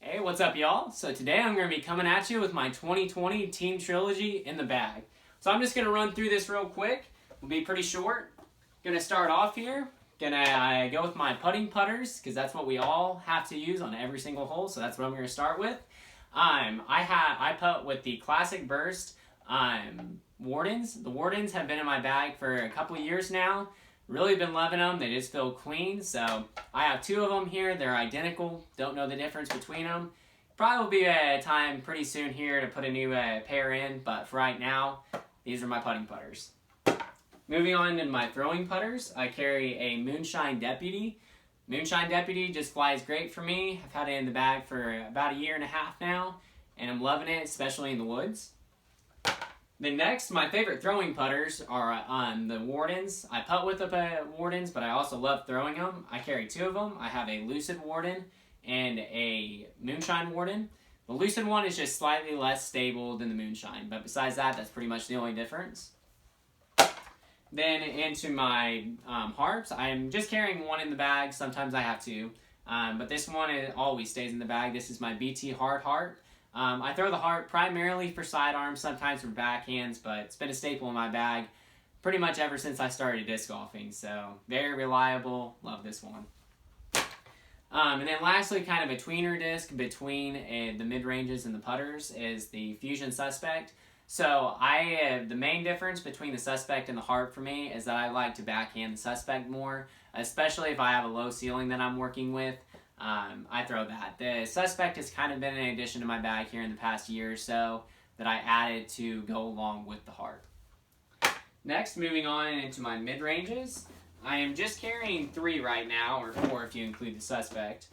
Hey, what's up, y'all? So today I'm going to be coming at you with my 2020 Team Trilogy in the bag. So I'm just going to run through this real quick. It'll be pretty short. Going to start off here. Going to go with my putting putters because that's what we all have to use on every single hole. So that's what I'm going to start with. I putt with the Classic Burst Wardens. The Wardens have been in my bag for a couple of years now. Really been loving them. They just feel clean. So I have two of them here. They're identical. Don't know the difference between them. Probably will be a time pretty soon here to put a new pair in. But for right now, these are my putting putters. Moving on to my throwing putters, I carry a Moonshine Deputy. Moonshine Deputy just flies great for me. I've had it in the bag for about a year and a half now. And I'm loving it, especially in the woods. Then next, my favorite throwing putters are the Wardens. I putt with the Wardens, but I also love throwing them. I carry two of them. I have a Lucid Warden and a Moonshine Warden. The Lucid one is just slightly less stable than the Moonshine, but besides that, that's pretty much the only difference. Then into my harps, I'm just carrying one in the bag. Sometimes I have two, but this one always stays in the bag. This is my BT Hard Harp. I throw the harp primarily for sidearms, sometimes for backhands, but it's been a staple in my bag pretty much ever since I started disc golfing. So very reliable. Love this one. And then lastly, kind of a tweener disc between the mid-ranges and the putters is the Fusion Suspect. So the main difference between the Suspect and the harp for me is that I like to backhand the Suspect more, especially if I have a low ceiling that I'm working with. I throw that. The Suspect has kind of been an addition to my bag here in the past year or so that I added to go along with the harp. Next, moving on into my mid-ranges. I am just carrying 3 right now, or 4 if you include the Suspect.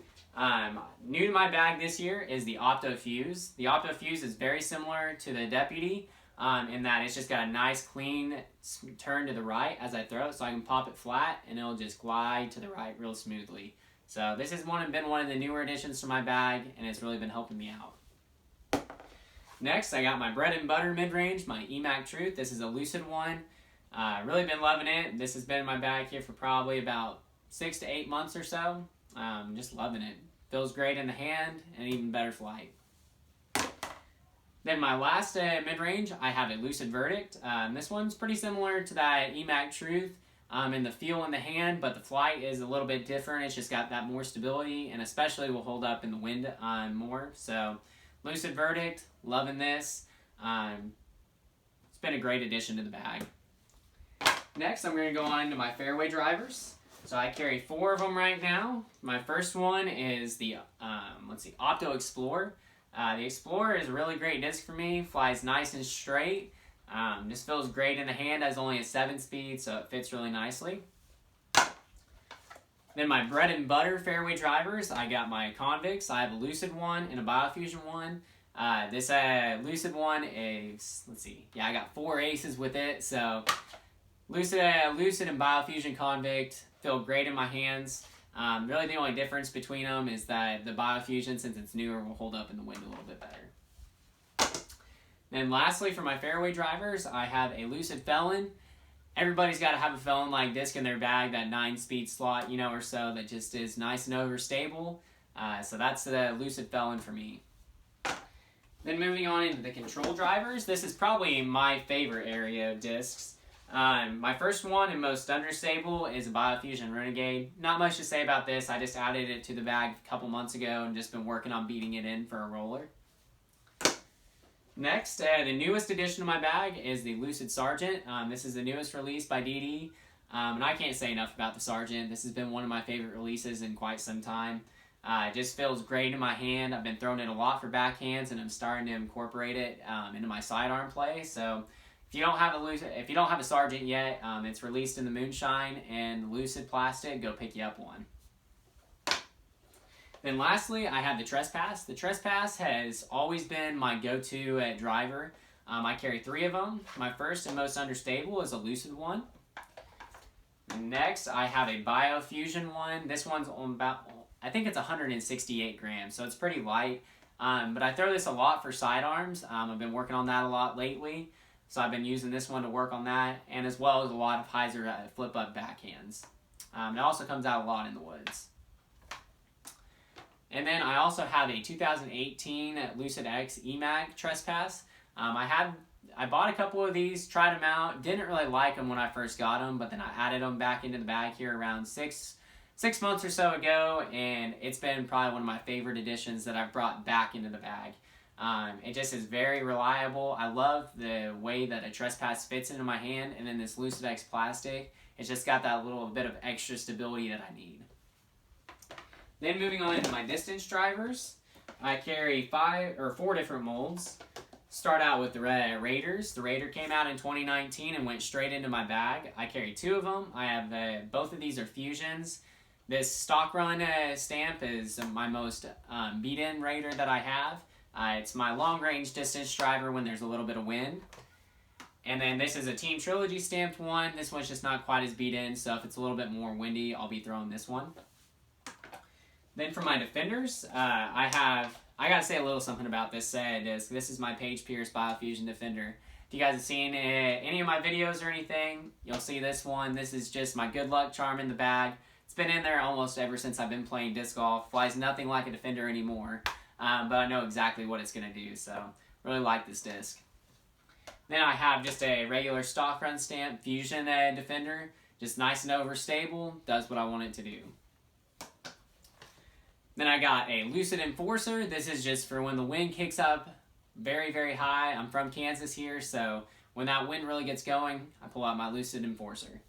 New to my bag this year is the Opto Fuse. The Opto Fuse is very similar to the Deputy in that it's just got a nice clean turn to the right as I throw it, so I can pop it flat and it'll just glide to the right real smoothly. So this has been one of the newer additions to my bag, and it's really been helping me out. Next, I got my bread and butter mid-range, my Emac Truth. This is a Lucid one. Really been loving it. This has been in my bag here for probably about 6 to 8 months or so. Just loving it. Feels great in the hand and even better flight. Then my last mid-range, I have a Lucid Verdict. This one's pretty similar to that Emac Truth. In the feel in the hand, but the flight is a little bit different. It's just got that more stability, and especially will hold up in the wind more. So, Lucid Verdict, loving this. It's been a great addition to the bag. Next, I'm going to go on to my Fairway Drivers. So I carry 4 of them right now. My first one is the Opto Explorer. The Explorer is a really great disc for me. Flies nice and straight. This feels great in the hand, has only a 7-speed, so it fits really nicely. Then my bread and butter Fairway Drivers, I got my Convicts. I have a Lucid one and a Biofusion one. This Lucid one is, I got 4 aces with it, so Lucid and Biofusion Convict feel great in my hands. Really the only difference between them is that the Biofusion, since it's newer, will hold up in the wind a little bit better. Then lastly, for my Fairway Drivers, I have a Lucid Felon. Everybody's got to have a Felon-like disc in their bag, that 9-speed slot, or so, that just is nice and overstable. So that's the Lucid Felon for me. Then moving on into the control drivers, this is probably my favorite area of discs. My first one and most understable is a Biofusion Renegade. Not much to say about this. I just added it to the bag a couple months ago and just been working on beating it in for a roller. Next, the newest addition to my bag is the Lucid Sergeant. This is the newest release by DD, and I can't say enough about the Sergeant. This has been one of my favorite releases in quite some time. It just feels great in my hand. I've been throwing it a lot for backhands, and I'm starting to incorporate it into my sidearm play. So, if you don't have a Sergeant yet, it's released in the Moonshine and Lucid plastic. Go pick you up one. Then lastly, I have the Trespass. The Trespass has always been my go-to driver. I carry 3 of them. My first and most understable is a Lucid one. And next, I have a Biofusion one. This one's on I think it's 168 grams, so it's pretty light. But I throw this a lot for sidearms. I've been working on that a lot lately. So I've been using this one to work on that, and as well as a lot of hyzer flip-up backhands. It also comes out a lot in the woods. And then I also have a 2018 Lucid X Emac Trespass. I bought a couple of these, tried them out, didn't really like them when I first got them, but then I added them back into the bag here around six months or so ago, and it's been probably one of my favorite additions that I've brought back into the bag. It just is very reliable. I love the way that a Trespass fits into my hand, and then this Lucid X plastic, it's just got that little bit of extra stability that I need. Then moving on into my distance drivers, I carry 4 different molds. Start out with the Raiders. The Raider came out in 2019 and went straight into my bag. I carry 2 of them. I have both of these are fusions. This stock run stamp is my most beat-in Raider that I have. It's my long-range distance driver when there's a little bit of wind. And then this is a Team Trilogy stamped one. This one's just not quite as beat-in, so if it's a little bit more windy, I'll be throwing this one. Then for my defenders, I gotta say a little something about this disc. This is my Page Pierce Biofusion Defender. If you guys have seen any of my videos or anything, you'll see this one. This is just my good luck charm in the bag. It's been in there almost ever since I've been playing disc golf. Flies nothing like a Defender anymore, but I know exactly what it's gonna do, so really like this disc. Then I have just a regular stock run stamp Fusion Defender. Just nice and overstable, does what I want it to do. Then I got a Lucid Enforcer. This is just for when the wind kicks up very, very high. I'm from Kansas here, so when that wind really gets going, I pull out my Lucid Enforcer.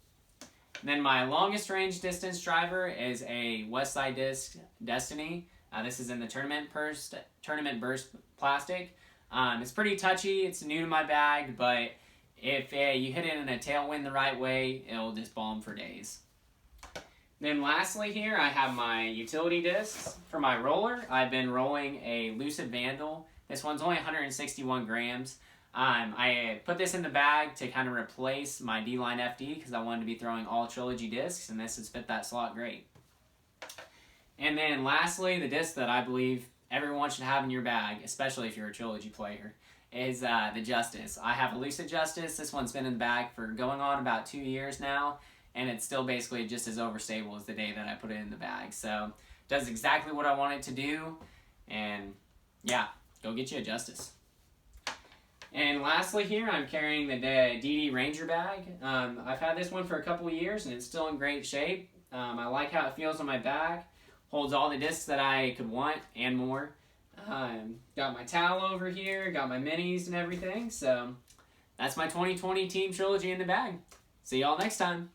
And then my longest range distance driver is a Westside Disc Destiny. This is in the Tournament Burst plastic. It's pretty touchy. It's new to my bag, but if you hit it in a tailwind the right way, it'll just bomb for days. Then lastly here, I have my utility discs. For my roller, I've been rolling a Lucid Vandal. This one's only 161 grams. I put this in the bag to kind of replace my D-Line FD because I wanted to be throwing all Trilogy discs, and this has fit that slot great. And then lastly, the disc that I believe everyone should have in your bag, especially if you're a Trilogy player, is the Justice. I have a Lucid Justice. This one's been in the bag for going on about 2 years now, and it's still basically just as overstable as the day that I put it in the bag. So it does exactly what I want it to do, and yeah, go get you a Justice. And lastly here, I'm carrying the DD Ranger bag. I've had this one for a couple of years, and it's still in great shape. I like how it feels on my back. Holds all the discs that I could want and more. Got my towel over here, got my minis and everything. So that's my 2020 Team Trilogy in the bag. See y'all next time.